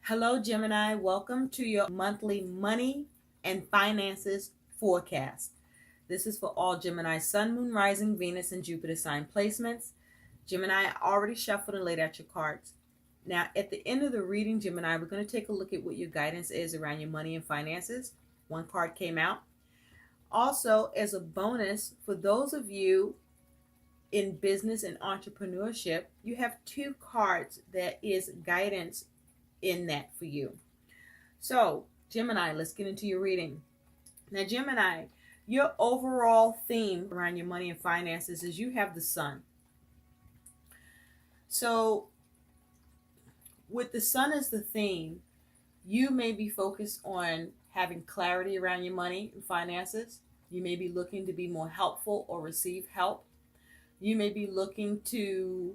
Hello, Gemini. Welcome to your monthly money and finances forecast. This is for all Gemini Sun, Moon, Rising, Venus, and Jupiter sign placements. Gemini, I already shuffled and laid out your cards. Now, at the end of the reading, Gemini, we're going to take a look at what your guidance is around your money and finances. One card came out. Also, as a bonus, for those of you in business and entrepreneurship, you have two cards that is guidance in that for you. So, Gemini, let's get into your reading. Now, Gemini, your overall theme around your money and finances is you have the sun. So, with the sun as the theme, you may be focused on having clarity around your money and finances. You may be looking to be more helpful or receive help. You may be looking to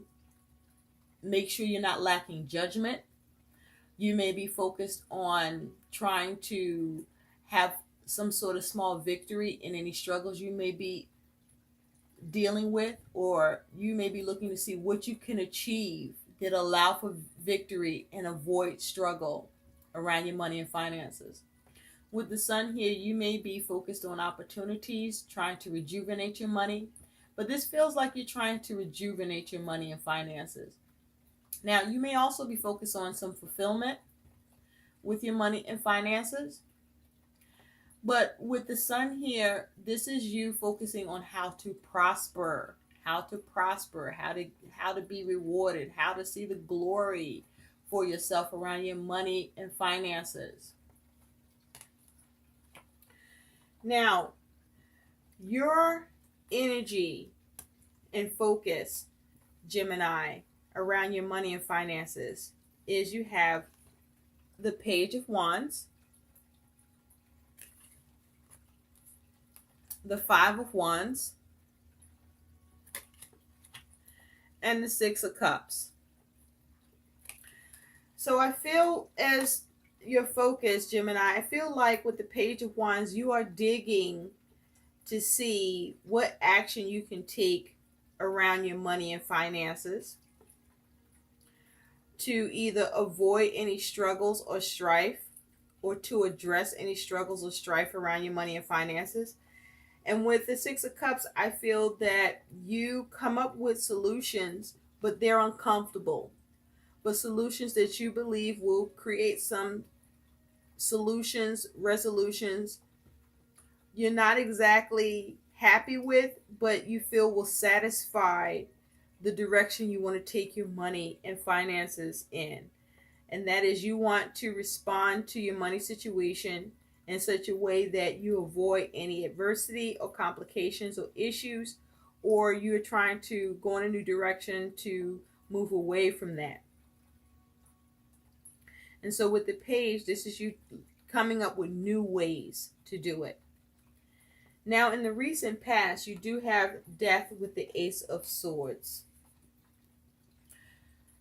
make sure you're not lacking judgment. You may be focused on trying to have some sort of small victory in any struggles you may be dealing with, or you may be looking to see what you can achieve that allow for victory and avoid struggle around your money and finances. With the sun here, you may be focused on opportunities, trying to rejuvenate your money, but this feels like you're trying to rejuvenate your money and finances. Now, you may also be focused on some fulfillment with your money and finances. But with the sun here, this is you focusing on how to prosper, how to be rewarded, how to see the glory for yourself around your money and finances. Now, your energy and focus, Gemini, around your money and finances is you have the Page of Wands, the Five of Wands, and the Six of Cups. So I feel as your focus, Gemini, I feel like with the Page of Wands, you are digging to see what action you can take around your money and finances to either avoid any struggles or strife, or to address any struggles or strife around your money and finances. And with the Six of Cups, I feel that you come up with solutions, but they're uncomfortable. But solutions that you believe will create some solutions, resolutions you're not exactly happy with, but you feel will satisfy the direction you want to take your money and finances in. And that is, you want to respond to your money situation in such a way that you avoid any adversity or complications or issues, or you're trying to go in a new direction to move away from that. And so with the page, this is you coming up with new ways to do it. Now, in the recent past, you do have death with the Ace of Swords.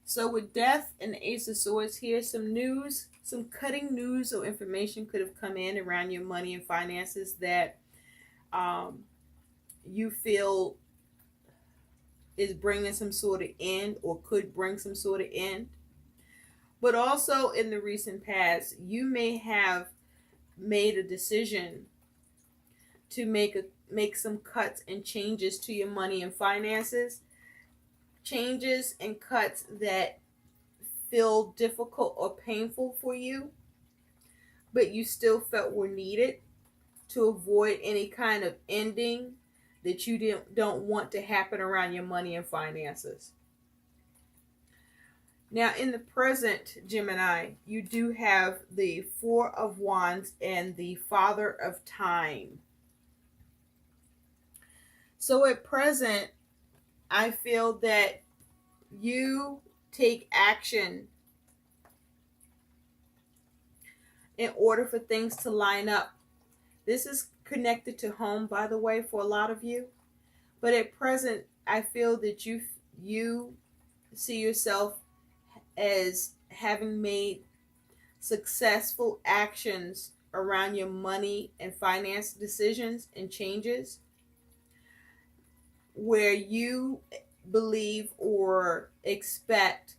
So with death and the Ace of Swords, here's some news, some cutting news or information could have come in around your money and finances that you feel is bringing some sort of end, or could bring some sort of end. But also in the recent past, you may have made a decision to make some cuts and changes to your money and finances. Changes and cuts that feel difficult or painful for you, but you still felt were needed to avoid any kind of ending that you don't want to happen around your money and finances. Now, in the present, Gemini, you do have the Four of Wands and the Father of Time. So at present, I feel that you take action in order for things to line up. This is connected to home, by the way, for a lot of you. But at present, I feel that you see yourself as having made successful actions around your money and finance decisions and changes, where you believe or expect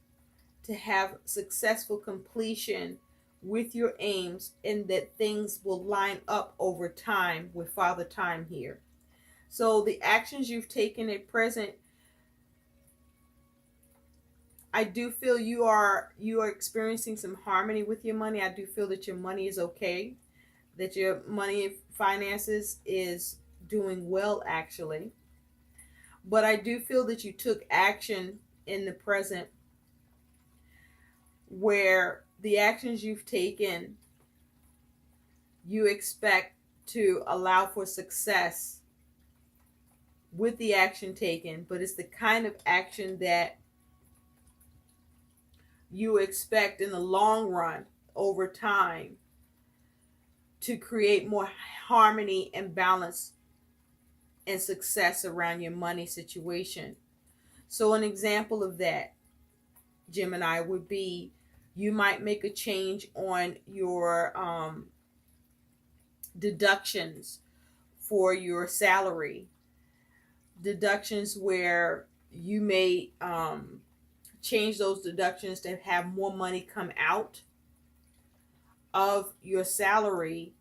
to have successful completion with your aims, and that things will line up over time with Father Time here. So the actions you've taken at present, I do feel you are experiencing some harmony with your money. I do feel that your money is okay, that your money finances is doing well actually. But I do feel that you took action in the present, where the actions you've taken, you expect to allow for success with the action taken, but it's the kind of action that you expect in the long run over time to create more harmony and balance and success around your money situation. So an example of that, Gemini, would be you might make a change on your deductions for your salary. Deductions where you may change those deductions to have more money come out of your salary.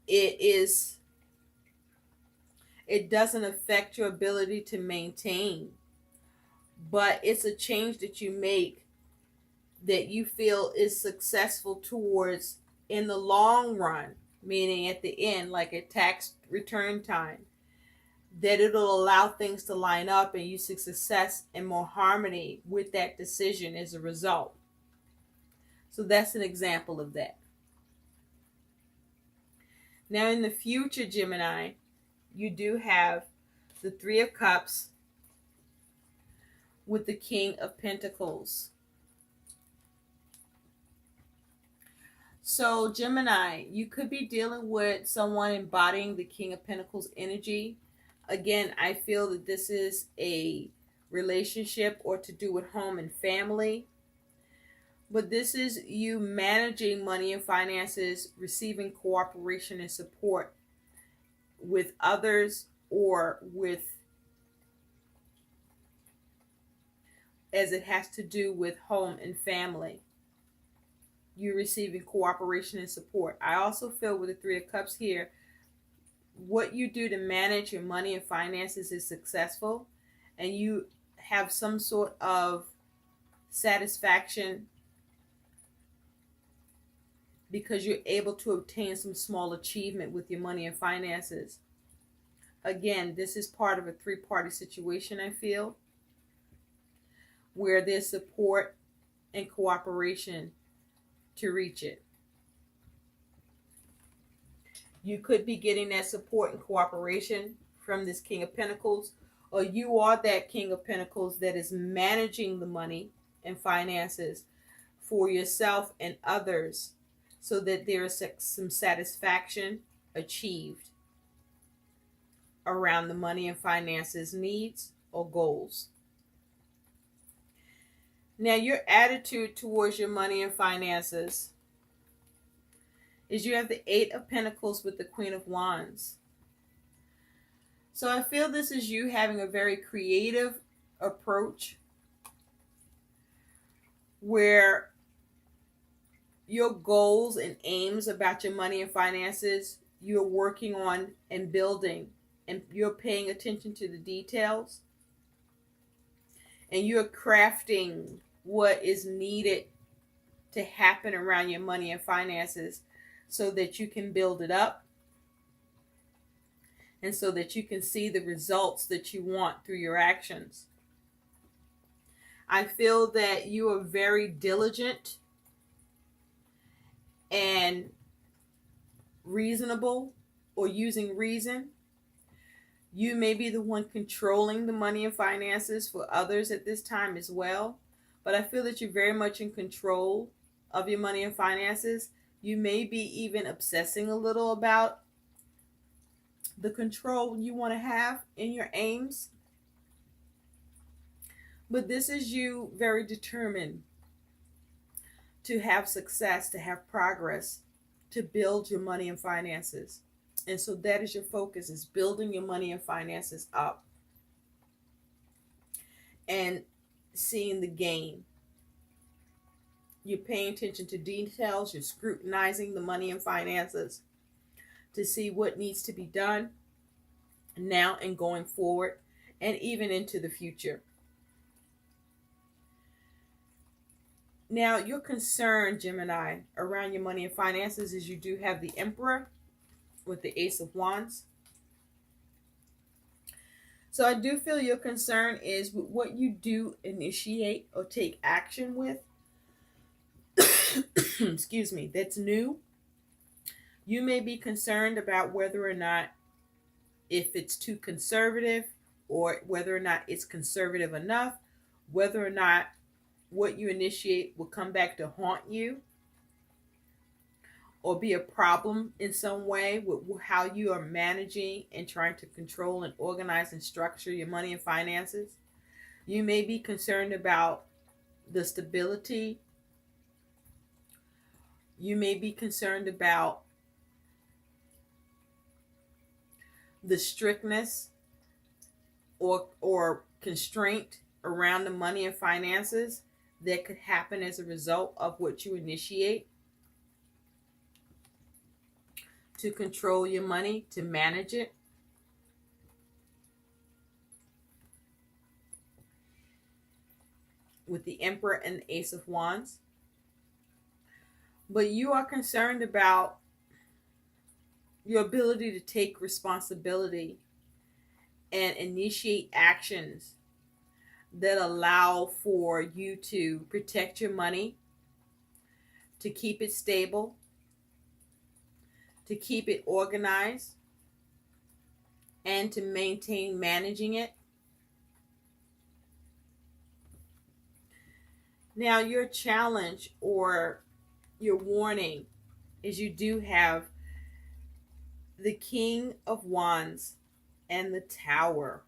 It doesn't affect your ability to maintain, but it's a change that you make that you feel is successful towards in the long run, meaning at the end, like at tax return time, that it'll allow things to line up and you see success and more harmony with that decision as a result. So that's an example of that. Now in the future, Gemini, you do have the Three of Cups with the King of Pentacles. So Gemini, you could be dealing with someone embodying the King of Pentacles energy. Again, I feel that this is a relationship or to do with home and family. But this is you managing money and finances, receiving cooperation and support with others, or with, as it has to do with home and family. You receiving cooperation and support. I also feel with the Three of Cups here, what you do to manage your money and finances is successful, and you have some sort of satisfaction because you're able to obtain some small achievement with your money and finances. Again, this is part of a three-party situation, I feel, where there's support and cooperation to reach it. You could be getting that support and cooperation from this King of Pentacles, or you are that King of Pentacles that is managing the money and finances for yourself and others, so that there is some satisfaction achieved around the money and finances needs or goals. Now, your attitude towards your money and finances is you have the Eight of Pentacles with the Queen of Wands. So I feel this is you having a very creative approach where your goals and aims about your money and finances, you're working on and building, and you're paying attention to the details, and you're crafting what is needed to happen around your money and finances so that you can build it up and so that you can see the results that you want through your actions. I feel that you are very diligent and reasonable, or using reason. You may be the one controlling the money and finances for others at this time as well. But I feel that you're very much in control of your money and finances. You may be even obsessing a little about the control you want to have in your aims. But this is you very determined to have success, to have progress, to build your money and finances. And so that is your focus, is building your money and finances up and seeing the gain You're paying attention to details. You're scrutinizing the money and finances to see what needs to be done now and going forward, and even into the future. Now, your concern, Gemini, around your money and finances is you do have the Emperor with the Ace of Wands. So I do feel your concern is with what you do initiate or take action with. Excuse me, that's new. You may be concerned about whether or not if it's too conservative, or whether or not it's conservative enough, whether or not what you initiate will come back to haunt you or be a problem in some way with how you are managing and trying to control and organize and structure your money and finances. You may be concerned about the stability. You may be concerned about the strictness or constraint around the money and finances that could happen as a result of what you initiate to control your money, to manage it. With the Emperor and the Ace of Wands. But you are concerned about your ability to take responsibility and initiate actions that allow for you to protect your money, to keep it stable, to keep it organized, and to maintain managing it. Now, your challenge or your warning is you do have the King of Wands and the Tower.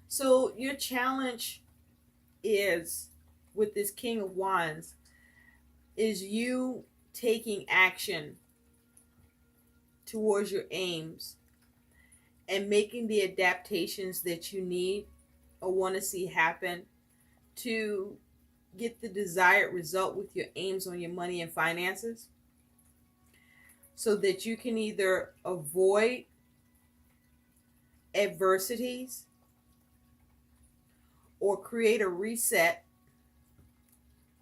So your challenge is with this King of Wands is you taking action towards your aims and making the adaptations that you need or want to see happen to get the desired result with your aims on your money and finances, so that you can either avoid adversities or create a reset,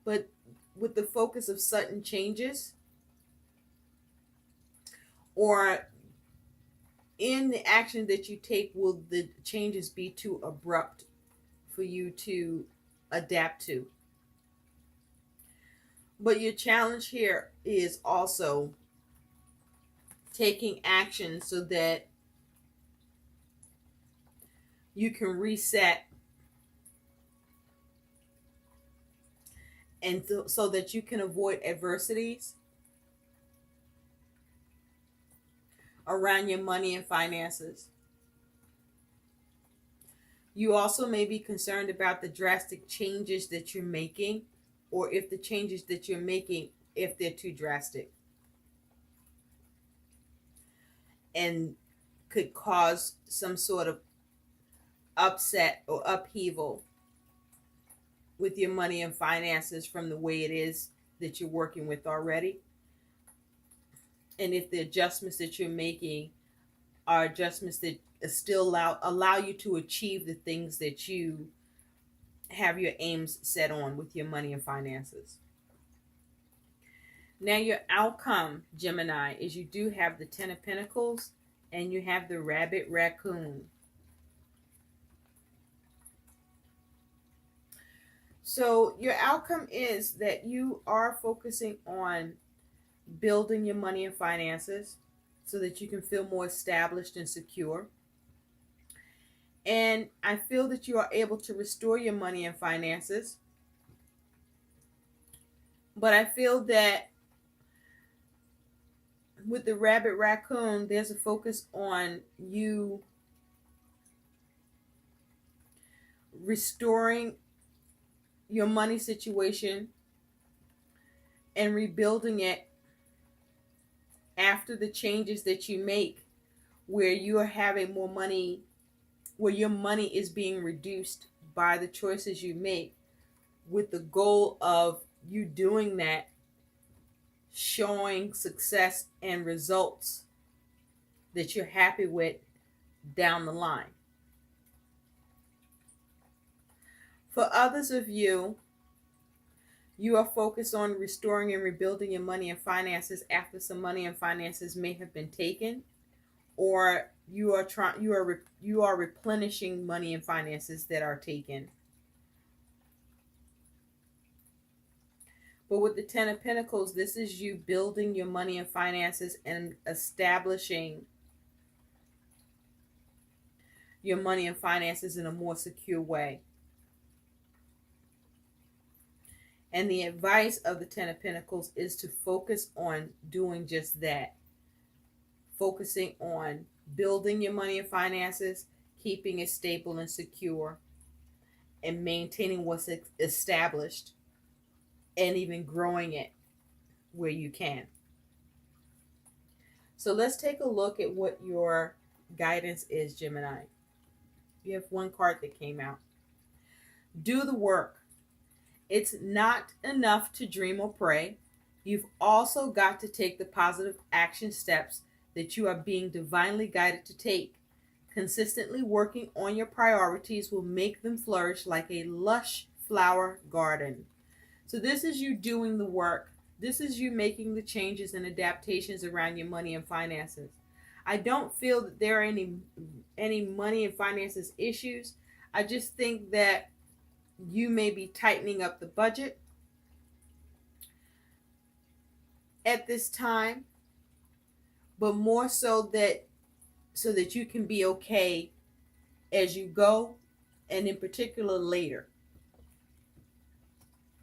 but with the focus of sudden changes, or in the action that you take, will the changes be too abrupt for you to adapt to? But your challenge here is also taking action so that you can reset, and so that you can avoid adversities around your money and finances. You also may be concerned about the drastic changes that you're making, or if the changes that you're making, if they're too drastic and could cause some sort of upset or upheaval with your money and finances from the way it is that you're working with already. And if the adjustments that you're making are adjustments that still allow you to achieve the things that you have your aims set on with your money and finances. Now, your outcome, Gemini, is you do have the Ten of Pentacles and you have the Rabbit Raccoon. So your outcome is that you are focusing on building your money and finances so that you can feel more established and secure. And I feel that you are able to restore your money and finances. But I feel that with the Rabbit Raccoon, there's a focus on you restoring your money situation and rebuilding it after the changes that you make, where you are having more money, where your money is being reduced by the choices you make, with the goal of you doing that, showing success and results that you're happy with down the line. For others of you, you are focused on restoring and rebuilding your money and finances after some money and finances may have been taken, or you are replenishing money and finances that are taken. But with the Ten of Pentacles, this is you building your money and finances and establishing your money and finances in a more secure way. And the advice of the Ten of Pentacles is to focus on doing just that. Focusing on building your money and finances, keeping it stable and secure, and maintaining what's established, and even growing it where you can. So let's take a look at what your guidance is, Gemini. You have one card that came out. Do the work. It's not enough to dream or pray. You've also got to take the positive action steps that you are being divinely guided to take. Consistently working on your priorities will make them flourish like a lush flower garden. So this is you doing the work. This is you making the changes and adaptations around your money and finances. I don't feel that there are any money and finances issues. I just think that you may be tightening up the budget at this time, but more so that you can be okay as you go, and in particular later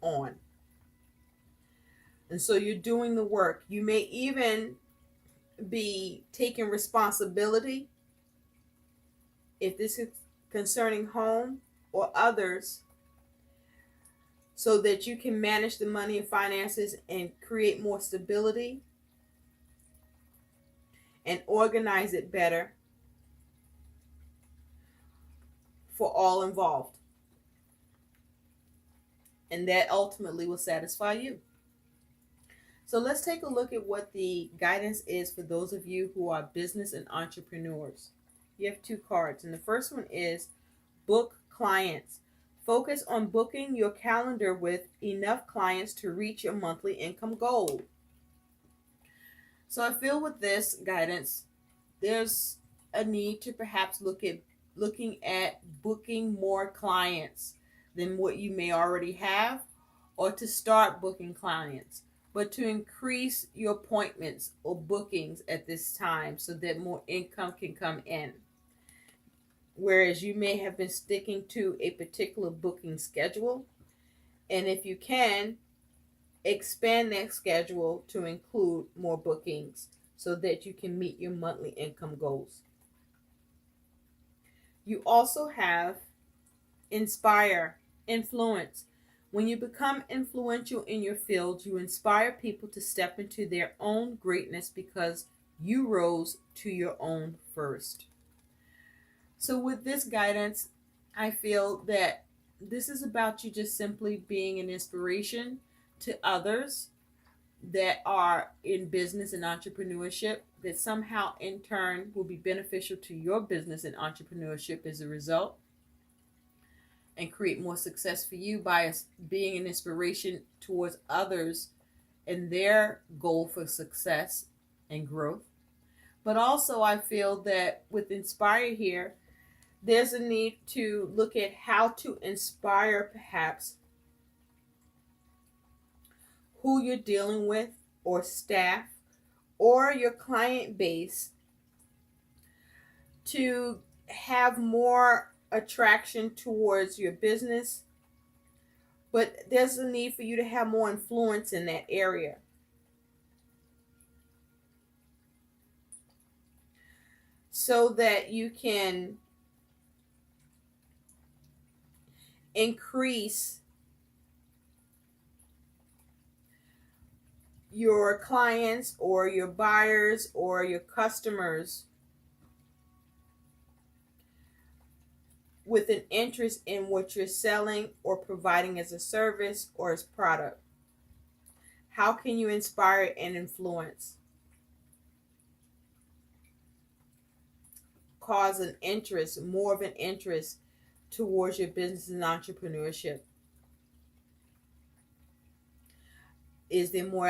on. And so you're doing the work. You may even be taking responsibility if this is concerning home or others, so that you can manage the money and finances and create more stability and organize it better for all involved. And that ultimately will satisfy you. So let's take a look at what the guidance is for those of you who are business and entrepreneurs. You have two cards, and the first one is book clients. Focus on booking your calendar with enough clients to reach your monthly income goal. So I feel with this guidance, there's a need to perhaps looking at booking more clients than what you may already have, or to start booking clients, but to increase your appointments or bookings at this time so that more income can come in. Whereas you may have been sticking to a particular booking schedule, and if you can, expand that schedule to include more bookings so that you can meet your monthly income goals. You also have inspire, influence. When you become influential in your field, you inspire people to step into their own greatness because you rose to your own first. So with this guidance, I feel that this is about you just simply being an inspiration to others that are in business and entrepreneurship, that somehow in turn will be beneficial to your business and entrepreneurship as a result, and create more success for you by being an inspiration towards others and their goal for success and growth. But also I feel that with Inspire here, there's a need to look at how to inspire perhaps who you're dealing with, or staff, or your client base, to have more attraction towards your business. But there's a need for you to have more influence in that area. So that you can increase your clients or your buyers or your customers with an interest in what you're selling or providing as a service or as product. How can you inspire and influence? Cause an interest, more of an interest towards your business and entrepreneurship. Is there more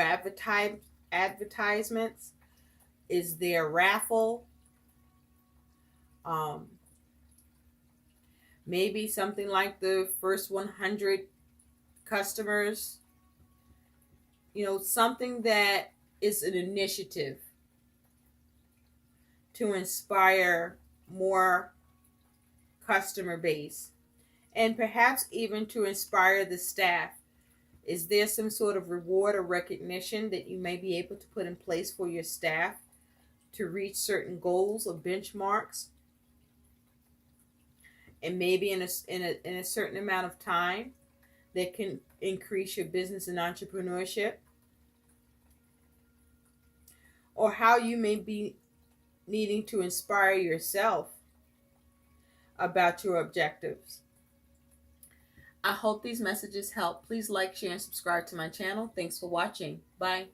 advertisements? Is there a raffle? Maybe something like the first 100 customers. Something that is an initiative to inspire more customer base, and perhaps even to inspire the staff. Is there some sort of reward or recognition that you may be able to put in place for your staff to reach certain goals or benchmarks? And maybe in a certain amount of time that can increase your business and entrepreneurship? Or how you may be needing to inspire yourself about your objectives. I hope these messages help. Please like, share, and subscribe to my channel. Thanks for watching. Bye.